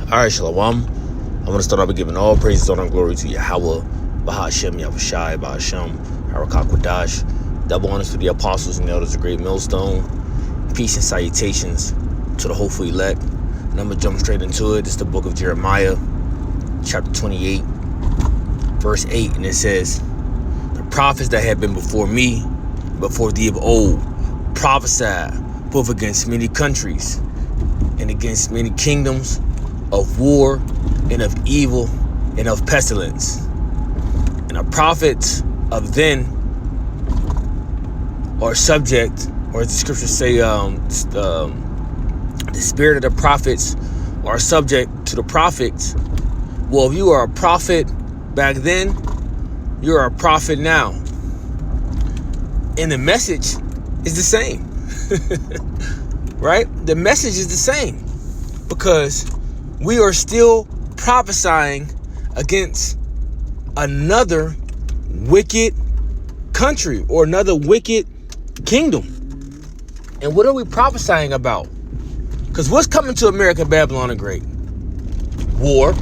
All right, Shalom. I want to start off by giving all praises, honor, and glory to Yahweh, Bahashem, Yahushai, Bahashem, Harakak Wadash. Double honors to the apostles and the elders of Great Millstone. Peace and salutations to the hopeful elect. And I'm going to jump straight into it. It's the book of Jeremiah, chapter 28, verse 8. And it says, "The prophets that have been before me, before thee of old, prophesied both against many countries and against many kingdoms, of war and of evil and of pestilence. And the prophets of then are subject," or as the scriptures say, the spirit of the prophets are subject to the prophets. Well, if you are a prophet back then, you're a prophet now. And the message is the same. Right? The message is the same. Because we are still prophesying against another wicked country or another wicked kingdom. And what are we prophesying about? Because what's coming to America, Babylon the Great? War,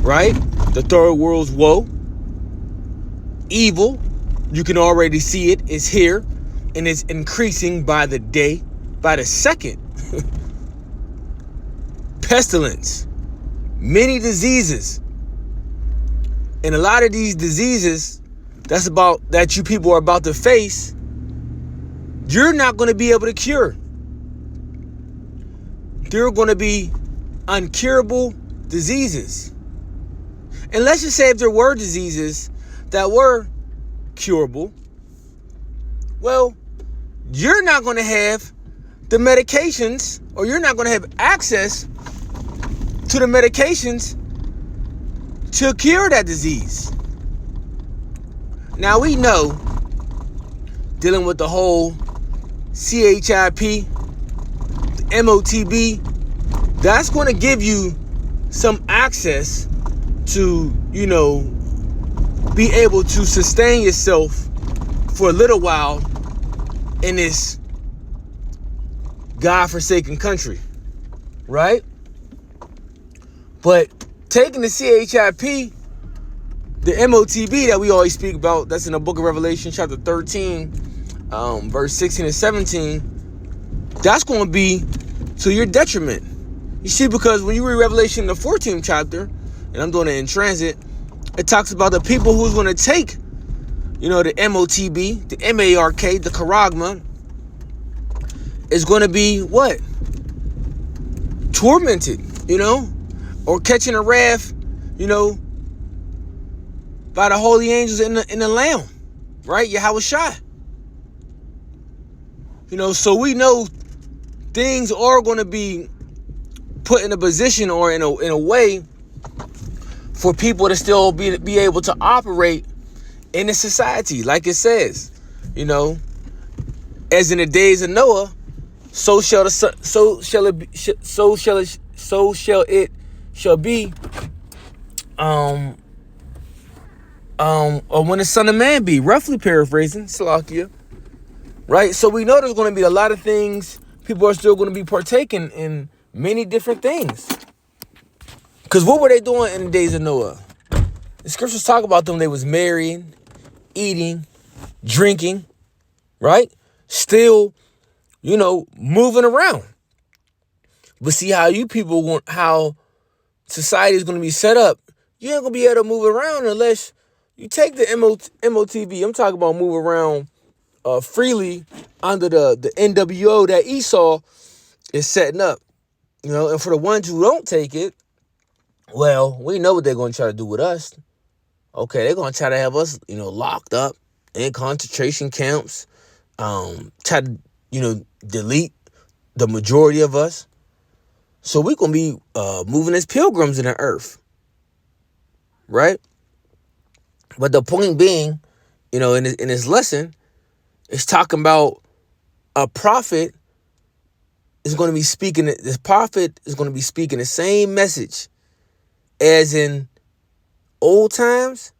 right? The third world's woe. Evil, you can already see it, is here and it's increasing by the day, by the second. Pestilence. Many diseases. And a lot of these diseases that you people are about to face, you're not going to be able to cure. They're going to be uncurable diseases. And let's just say if there were diseases that were curable, well, you're not going to have the medications, or you're not going to have access to the medications to cure that disease. Now we know, dealing with the whole CHIP, the MOTB, that's going to give you some access to, be able to sustain yourself for a little while in this God-forsaken country, right? But taking the CHIP, the MOTB that we always speak about, that's in the book of Revelation, chapter 13, verse 16 and 17, that's going to be to your detriment. You see, because when you read Revelation, the 14th chapter, and I'm doing it in transit, it talks about the people who's going to take, the MOTB, the MARK, the charagma, is going to be what? Tormented, or catching a wrath, by the holy angels in the Lamb, right? Yahushai. So we know things are going to be put in a position or in a way for people to still be able to operate in a society, like it says, as in the days of Noah, so shall it shall be, or when the Son of Man be, roughly paraphrasing, Salakia, right? So we know there's going to be a lot of things. People are still going to be partaking in many different things. Because what were they doing in the days of Noah? The scriptures talk about them. They was marrying, eating, drinking, right? Still, moving around. But see how society is going to be set up. You ain't going to be able to move around unless you take the MOTB. I'm talking about move around freely under the NWO that Esau is setting up. And for the ones who don't take it, well, we know what they're going to try to do with us. Okay, they're going to try to have us, locked up in concentration camps, try to, delete the majority of us. So we're going to be moving as pilgrims in the earth, right? But the point being, in this lesson, it's talking about a prophet is going to be speaking. This prophet is going to be speaking the same message as in old times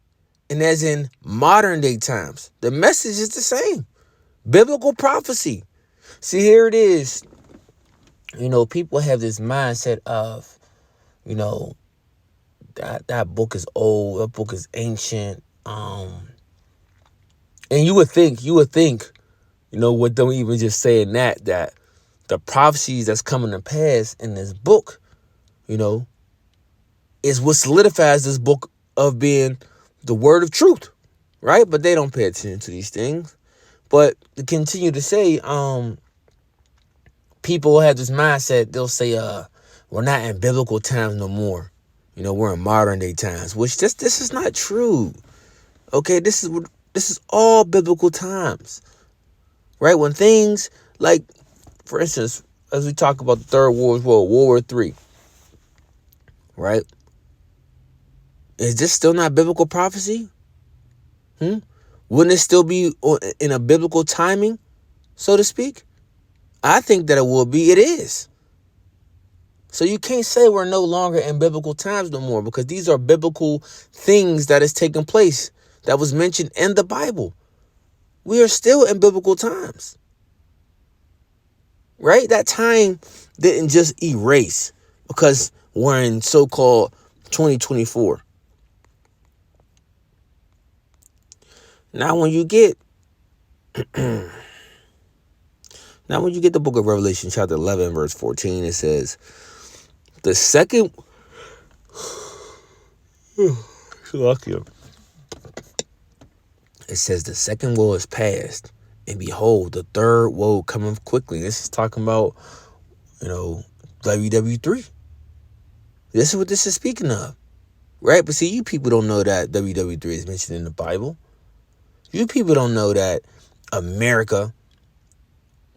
and as in modern day times. The message is the same. Biblical prophecy. See, here it is. People have this mindset of, You know, that book is old. That book is ancient. And you would think, with them even just saying that the prophecies that's coming to pass in this book, is what solidifies this book of being the word of truth, right? But they don't pay attention to these things. But to continue to say, people have this mindset, they'll say, we're not in biblical times no more. We're in modern day times, which this is not true. Okay, this is all biblical times, right? When things like, for instance, as we talk about the Third World War, World War III, right? Is this still not biblical prophecy? Wouldn't it still be in a biblical timing, so to speak? I think that it will be. It is. So you can't say we're no longer in biblical times no more, because these are biblical things that is taking place that was mentioned in the Bible. We are still in biblical times, right? That time didn't just erase because we're in so-called 2024. Now, when you get the book of Revelation, chapter 11, verse 14, it says, the second, it says the second woe is past, and behold, the third woe cometh quickly. This is talking about, WW3. This is what this is speaking of, right? But see, you people don't know that WW3 is mentioned in the Bible. You people don't know that America,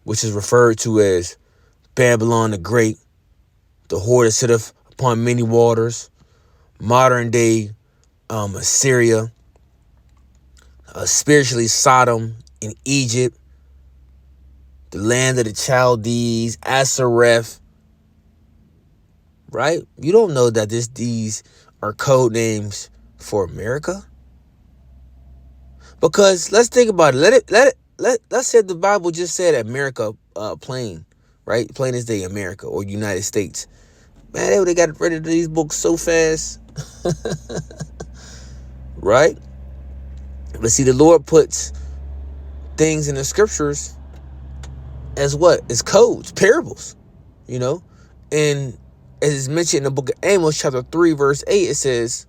which is referred to as Babylon the Great, the whore that sitteth upon many waters, modern day Assyria, spiritually Sodom in Egypt, the land of the Chaldees, Asareth, right? You don't know that these are code names for America? Because let's think about it. Let's say the Bible just said America, plain, right? Plain as day, America or United States. Man, they would have got rid of these books so fast. Right? But see, the Lord puts things in the scriptures as what? As codes, parables, And as it's mentioned in the book of Amos, chapter 3, verse 8, it says,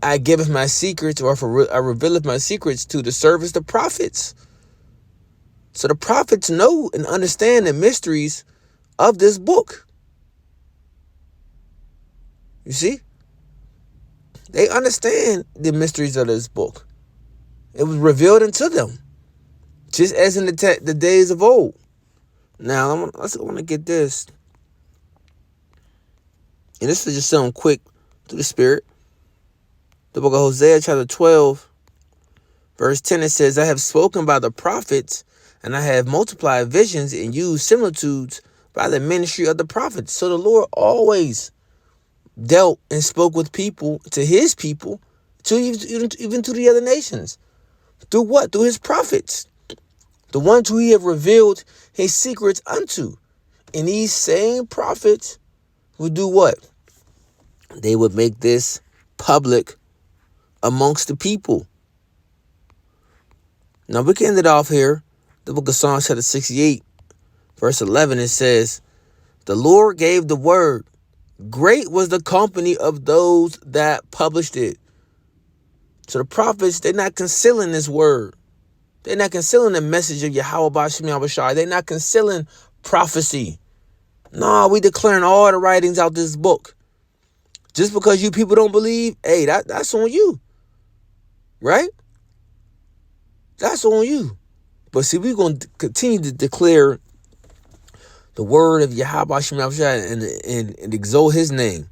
I giveth my secrets, or I revealeth my secrets to the servants, the prophets. So the prophets know and understand the mysteries of this book. You see? They understand the mysteries of this book. It was revealed unto them, just as in the days of old. Now, I want to get this. And this is just something quick through the Spirit. The book of Hosea, chapter 12, verse 10, it says, I have spoken by the prophets, and I have multiplied visions and used similitudes by the ministry of the prophets. So the Lord always dealt and spoke with people, to his people, even to the other nations. Through what? Through his prophets. The ones who he have revealed his secrets unto. And these same prophets would do what? They would make this public amongst the people. Now we can end it off here. The book of Psalms chapter 68, verse 11, it says, the Lord gave the word. Great was the company of those that published it. So the prophets, they're not concealing this word. They're not concealing the message of Yahweh Ba'Shem Yahushua. They're not concealing prophecy. No, we declaring all the writings out this book. Just because you people don't believe, hey, that's on you. Right? That's on you. But see, we're going to continue to declare the word of Yahweh Ba'Shem Yahushua and exalt his name.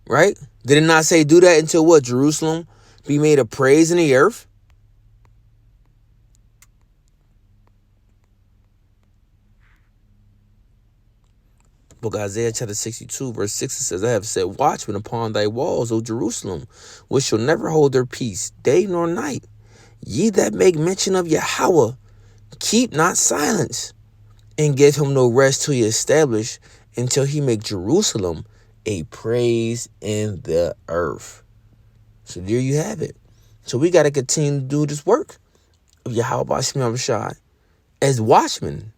Right? Did it not say do that until what? Jerusalem be made a praise in the earth? Book of Isaiah chapter 62 verse 6, it says, I have set watchmen upon thy walls, O Jerusalem, which shall never hold their peace, day nor night. Ye that make mention of Yahweh, keep not silence, and give him no rest till he establish until he make Jerusalem a praise in the earth. So there you have it. So we got to continue to do this work of Yahweh Shem Shai as watchmen,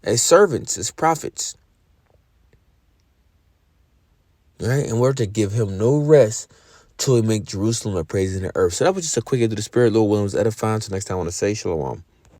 as servants, as prophets. Right? And we're to give him no rest till we make Jerusalem a praise in the earth. So that was just a quick into the spirit. Lord willing was edifying. So next time I want to say shalom.